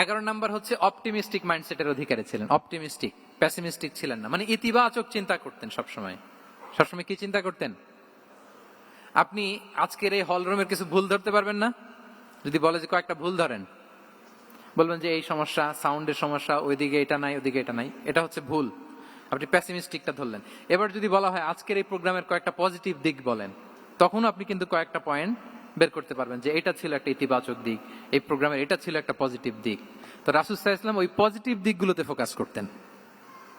11 number হচ্ছে optimistic মাইন্ডসেটের অধিকারী ছিলেন, অপটিমিস্টিক, প্যাসিমিস্টিক ছিলেন না, মানে ইতিবাচক চিন্তা করতেন সবসময়। সবসময় কি চিন্তা করতেন? আপনি আজকের এই হলরুমের কিছু ভুল ধরতে পারবেন না? যদি বলে যে কয়েকটা ভুল ধরেন, বলবেন যে এই সমস্যা, সাউন্ডের সমস্যা, ওইদিকে এটা নাই, ওইদিকে এটা নাই, এটা হচ্ছে ভুল। আপনি প্যাসিমিস্টিকটা ধরলেন। এবার যদি বলা হয় আজকের এই প্রোগ্রামের কয়েকটা পজিটিভ দিক বলেন, তখন আপনি কিন্তু কয়েকটা পয়েন্ট বের করতে পারবেন যে এটা ছিল একটা ইতিবাচক দিক, এই প্রোগ্রামের এটা ছিল একটা পজিটিভ দিক। তো রাসূল সাল্লাল্লাহু আলাইহি ওয়াসাল্লাম ওই পজিটিভ দিকগুলোতে ফোকাস করতেন।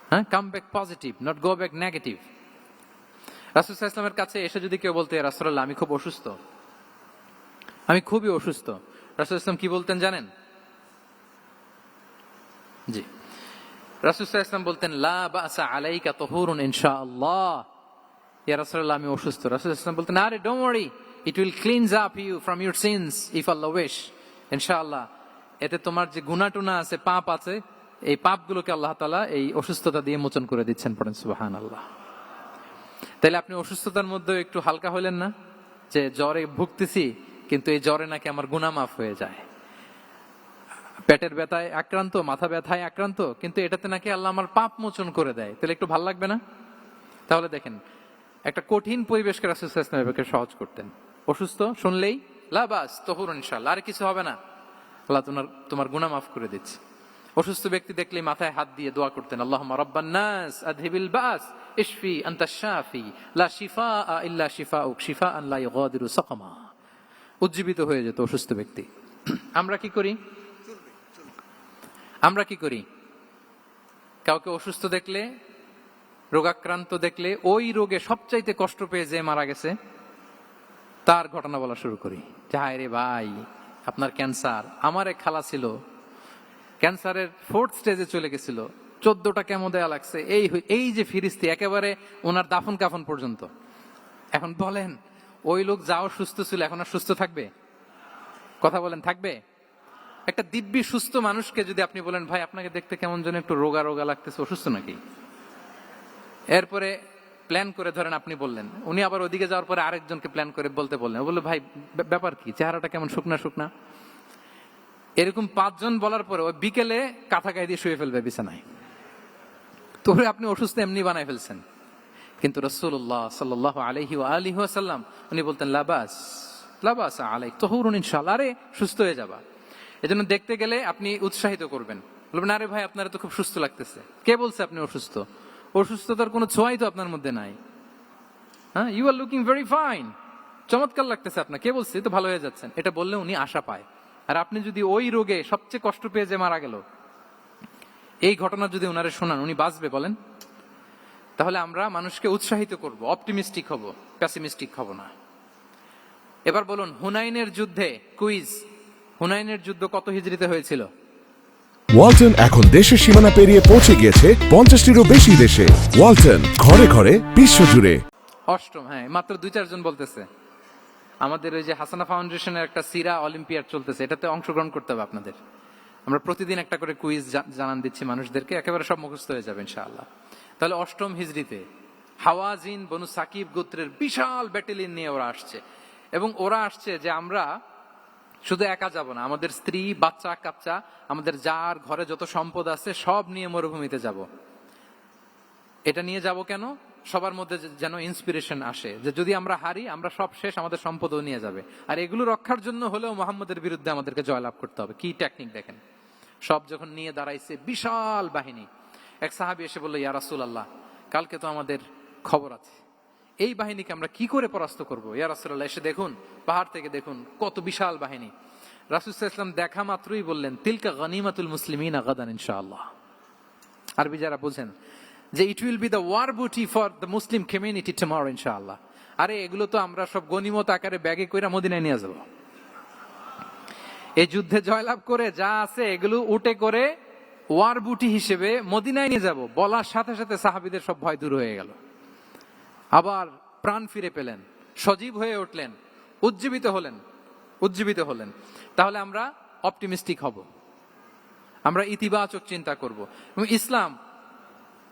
হ্যাঁ, come back positive, not go back negative. রাসূল সাল্লাল্লাহু আলাইহি ওয়াসাল্লামের কাছে এসে যদি কেউ বলতে, ইয়া রাসূলুল্লাহ আমি খুব অসুস্থ, আমি খুবই অসুস্থ, রাসূল সাল্লাল্লাহু আলাইহি ওয়াসাল্লাম কি বলতেন জানেন? জি, রাসূল সাল্লাল্লাহু আলাইহি ওয়াসাল্লাম বলতেন লা বাসা আলাইকা তুহুরুন ইনশাআল্লাহ। ইয়া রাসূলুল্লাহ আমি অসুস্থ। রাসূল সাল্লাল্লাহু আলাইহি ওয়াসাল্লাম বলতেন আরে don't worry, it will cleanse up you from your sins if Allah wish, ইনশাআল্লাহ। এতে তোমার যে গুনাহ টুনা আছে, পাপ আছে, এই পাপগুলোকে আল্লাহ তাআলা এই অসুস্থতা দিয়ে মোচন করে দিচ্ছেন। পড়েন সুবহানাল্লাহ। তাহলে আপনি অসুস্থতার মধ্যে একটু হালকা হইলেন না, যে জ্বরে ভুগতেছি কিন্তু এই জ্বরে নাকি আমার গুনাহ মাফ হয়ে যায়। পেটের ব্যথায় আক্রান্ত, মাথা ব্যথায় আক্রান্ত, কিন্তু এটাতে নাকি আল্লাহ আমার পাপ মোচন করে দেয়, তাহলে একটু ভালো লাগবে না? তাহলে দেখেন, একটা কঠিন পরিবেশকে রাসূল সাল্লাল্লাহু আলাইহি ওয়াসাল্লাম সহজ করতেন। অসুস্থ শুনলেই লা বাস তুহুরুন ইনশাআল্লাহ, আর কিছু হবে না, আল্লাহ তোমার গুনাহ মাফ করে দিচ্ছে। অসুস্থ ব্যক্তি দেখলেই মাথায় হাত দিয়ে দোয়া করতেন, আল্লাহুম্মা রাব্বান নাস আযহিবিল বাস ইশফি আনতাশ শাফি লা শিফাআ ইল্লা শিফাউক শিফাআন লা ইউগাদিরু সাকামা। উজ্জীবিত হয়ে যেত অসুস্থ ব্যক্তি। আমরা কি করি? আমরা কি করি? কাউকে অসুস্থ দেখলে, রোগাক্রান্ত দেখলে, ওই রোগে সবচাইতে কষ্ট পেয়ে যে মারা গেছে তার ঘটনা বলা শুরু করি, যে হায় রে ভাই আপনার ক্যান্সার, আমার এক খালা ছিল ক্যান্সারের 4th স্টেজে চলে গেছিল, 14টা কেমো দেয়া লাগছে, এই যে ফিরিস্তি একেবারে ওনার দাফন কাফন পর্যন্ত। এখন বলেন ওই লোক যাও সুস্থ ছিল, এখন আর সুস্থ থাকবে? কথা বলেন, থাকবে? একটা দিব্যি সুস্থ মানুষকে যদি আপনি বলেন ভাই আপনাকে দেখতে কেমন যেন একটু রোগা রোগা লাগতেছে, অসুস্থ নাকি? এরপরে প্ল্যান করে ধরেন আপনি বললেন, উনি আবার ওদিকে যাওয়ার পরে আরেকজনকে প্ল্যান করে বলতে বললেন, বললো ভাই ব্যাপার কি, চেহারাটা কেমন শুকনা শুকনা। এরকম 5 জন বলার পরে ওই বিকেলে কাঁথা গায়ে দিয়ে শুয়ে ফেলবে বিছানায়। তো আপনি অসুস্থ এমনি বানায় ফেলছেন। কিন্তু রাসূলুল্লাহ সাল্লাল্লাহু আলাইহি ওয়া আলিহি ওয়াসাল্লাম উনি বলতেন লাবাস লাবাস আলাইক তুহুরুন ইনশাআল্লাহ, আরে সুস্থ হয়ে যাবা। এজন্য দেখতে গেলে আপনি উৎসাহিত করবেন, বলবেন আরে ভাই আপনার তো খুব সুস্থ লাগতেছে। কে বলছে আপনি অসুস্থ? অসুস্থতার কোনো ছোঁয়াই তো আপনার মধ্যে নাই। হ্যাঁ, you are looking very fine, চমৎকার লাগতেছে আপনার, কে বলছে তো ভালো হয়ে যাচ্ছেন। এটা বললে উনি আশা পায়। আর আপনি যদি ওই রোগে সবচেয়ে কষ্ট পেয়ে যে মারা গেল, এই ঘটনা যদি ওনারে শোনান, উনি বাঁচবে বলেন? তাহলে আমরা মানুষকে উৎসাহিত করব, অপটিমিস্টিক হব, প্যাসিমিস্টিক হব না। এবার বলুন হুনাইনের যুদ্ধে, কুইজ, হুনাইনের যুদ্ধ কত হিজরিতে হয়েছিল? ওয়ালটন এখন দেশের সীমানা পেরিয়ে পৌঁছে গিয়েছে 50টিরও বেশি দেশে। ওয়ালটন, ঘরে ঘরে বিশ্বজুড়ে। অষ্টম। হ্যাঁ, মাত্র 2-4 জন বলতেছে। আমাদের ওই যে হাসানা ফাউন্ডেশনের একটা সিরা অলিম্পিয়াড চলতেছে, এটাতে অংশগ্রহণ করতে হবে আপনাদের। আমরা প্রতিদিন একটা করে কুইজ জানান দিচ্ছি মানুষদেরকে, একেবারে সব মুখস্থ হয়ে যাবে ইনশাআল্লাহ। তাহলে 8ম হিজরিতে হাওয়াজিন বনু সাকিব গোত্রের বিশাল ব্যাটালিয়ন নিয়ে ওরা আসছে, এবং ওরা আসছে যে আমরা শুধু একা যাব না, আমাদের স্ত্রী বাচ্চা কাচ্চা, আমাদের যার ঘরে যত সম্পদ আছে সব নিয়ে মরুভূমিতে যাব। এটা নিয়ে যাব কেন? সবার মধ্যে যেন ইন্সপিরেশন আসে যে যদি আমরা হারি, আমরা সব শেষ, আমাদের সম্পদও নিয়ে যাবে। আর এগুলো রক্ষার জন্য হলেও মুহাম্মদের বিরুদ্ধে আমাদেরকে জয়লাভ করতে হবে। কি টেকনিক দেখেন। সব যখন নিয়ে দাঁড়াইছে বিশাল বাহিনী, এক সাহাবী এসে বলল ইয়া রাসূলুল্লাহ, কালকে তো আমাদের খবর আছে, এই বাহিনীকে আমরা কি করে পরাস্ত করব? ইয়া রাসূলুল্লাহ এসে দেখুন, পাহাড় থেকে দেখুন কত বিশাল বাহিনী। রাসূল সাল্লাল্লাহু আলাইহি ওয়াসাল্লাম দেখা মাত্রই বললেন তিলকা গনিমাতুল মুসলিমিনা গাদান ইনশাআল্লাহ। আরবি যারা বুঝেন যে it will be the war booty for the Muslim community tomorrow ইনশাআল্লাহ। আরে এগুলো তো আমরা সব গনিমত আকারে ব্যাগে কইরা মদিনায় নিয়ে যাব। এই যুদ্ধে জয়লাভ করে যা আছে এগুলো উটে করে ওয়ার বুটি হিসেবে মদিনায় নিয়ে যাব। বলার সাথে সাথে সাহাবীদের সব ভয় দূর হয়ে গেল, আবার প্রাণ ফিরে পেলেন, সজীব হয়ে উঠলেন, উজ্জীবিত হলেন। তাহলে আমরা অপটিমিস্টিক হব, আমরা ইতিবাচক চিন্তা করব। এবং ইসলাম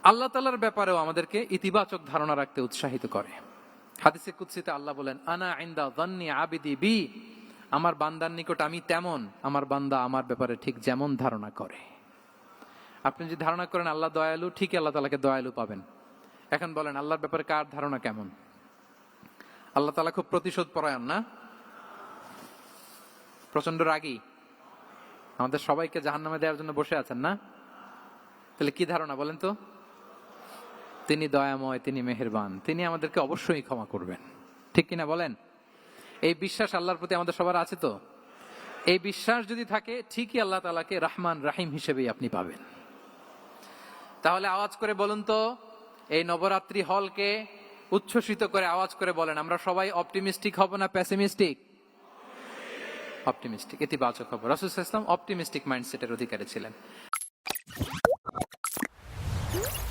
আল্লাহ তাআলার ব্যাপারেও আমাদেরকে ইতিবাচক ধারণা রাখতে উৎসাহিত করে। হাদিসে কুদসিতে আল্লাহ বলেন আনা ইনদা যান্নি আবিদি বি, আমার বান্দার নিকট আমি তেমন, আমার বান্দা আমার ব্যাপারে ঠিক যেমন ধারণা করে। আপনি যদি ধারণা করেন আল্লাহ দয়ালু, ঠিক আল্লাহ তাআলাকে দয়ালু পাবেন। এখন বলেন আল্লাহর ব্যাপারে কার ধারণা কেমন? আল্লাহ তাআলা খুব প্রতিশোধ পরায়ণ না? প্রচন্ড রাগী, আমাদের সবাইকে জাহান্নামে দেওয়ার জন্য বসে আছেন না? তাহলে কি ধারণা বলেন তো? তিনি দয়াময়, তিনি মেহেরবান, তিনি আমাদেরকে অবশ্যই ক্ষমা করবেন, ঠিক কিনা বলেন? এই বিশ্বাস আল্লাহর প্রতি আমাদের সবার আছে তো? এই বিশ্বাস যদি থাকে, ঠিকই আল্লাহ তাআলাকে রহমান রাহিম হিসেবেই আপনি পাবেন। তাহলে আওয়াজ করে বলুন তো, এই নবরাত্রি হলকে উচ্ছ্বসিত করে আওয়াজ করে বলেন, আমরা সবাই অপটিমিস্টিক হব না পেসিমিস্টিক? অপটিমিস্টিক, ইতিবাচক হব। রাসূল সাল্লাল্লাহু আলাইহি ওয়াসাল্লাম অপটিমিস্টিক মাইন্ডসেটের অধিকারী ছিলেন।